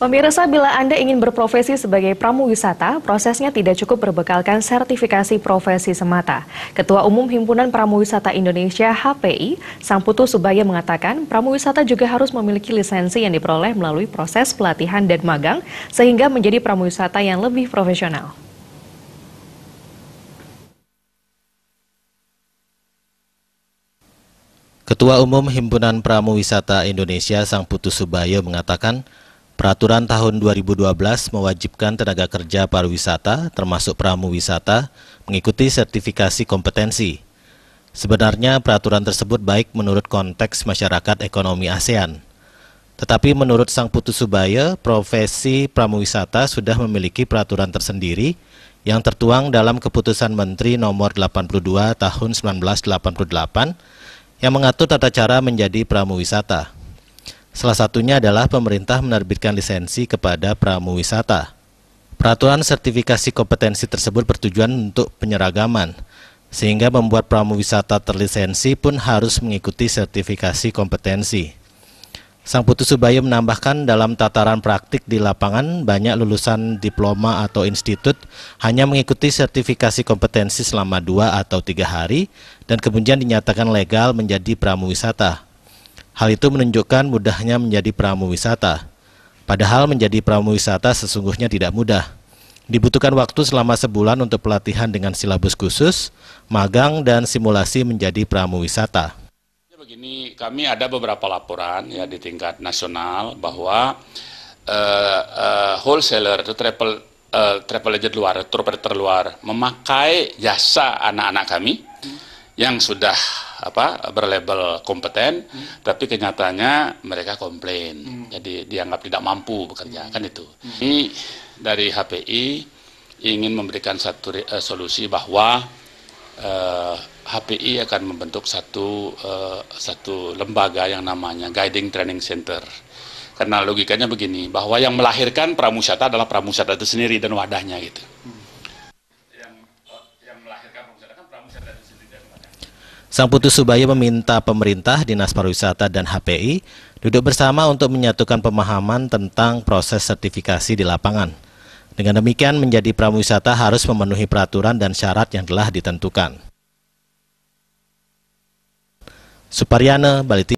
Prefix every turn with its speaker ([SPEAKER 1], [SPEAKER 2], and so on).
[SPEAKER 1] Pemirsa, bila Anda ingin berprofesi sebagai pramuwisata, prosesnya tidak cukup berbekalkan sertifikasi profesi semata. Ketua Umum Himpunan Pramuwisata Indonesia (HPI), Sangputu Subaya mengatakan, pramuwisata juga harus memiliki lisensi yang diperoleh melalui proses pelatihan dan magang, sehingga menjadi pramuwisata yang lebih profesional.
[SPEAKER 2] Ketua Umum Himpunan Pramuwisata Indonesia Sangputu Subaya mengatakan, peraturan tahun 2012 mewajibkan tenaga kerja pariwisata, termasuk pramuwisata, mengikuti sertifikasi kompetensi. Sebenarnya peraturan tersebut baik menurut konteks masyarakat ekonomi ASEAN. Tetapi menurut Sangputu Subaya, profesi pramuwisata sudah memiliki peraturan tersendiri yang tertuang dalam Keputusan Menteri Nomor 82 Tahun 1988 yang mengatur tata cara menjadi pramuwisata. Salah satunya adalah pemerintah menerbitkan lisensi kepada pramuwisata. Peraturan sertifikasi kompetensi tersebut bertujuan untuk penyeragaman, sehingga membuat pramuwisata terlisensi pun harus mengikuti sertifikasi kompetensi. Sangputu Subaya menambahkan dalam tataran praktik di lapangan, banyak lulusan diploma atau institut hanya mengikuti sertifikasi kompetensi selama 2 atau 3 hari dan kemudian dinyatakan legal menjadi pramuwisata. Hal itu menunjukkan mudahnya menjadi pramuwisata. Padahal menjadi pramuwisata sesungguhnya tidak mudah. Dibutuhkan waktu selama sebulan untuk pelatihan dengan silabus khusus, magang, dan simulasi menjadi pramuwisata.
[SPEAKER 3] Begini, kami ada beberapa laporan ya di tingkat nasional bahwa wholesaler atau travel agent luar, tour operator luar memakai jasa anak-anak kami yang sudah berlabel kompeten, tapi kenyataannya mereka komplain, jadi dianggap tidak mampu bekerja, kan itu. Ini dari HPI ingin memberikan satu solusi bahwa HPI akan membentuk satu lembaga yang namanya Guiding Training Center. Karena logikanya begini, bahwa yang melahirkan pramuwisata adalah pramuwisata itu sendiri dan wadahnya gitu. Yang melahirkan pramuwisata kan pramuwisata itu sendiri dan wadahnya.
[SPEAKER 2] Sangputu Subaya meminta pemerintah, Dinas Pariwisata, dan HPI duduk bersama untuk menyatukan pemahaman tentang proses sertifikasi di lapangan. Dengan demikian, menjadi pramuwisata harus memenuhi peraturan dan syarat yang telah ditentukan. Suparyana, Bali TV.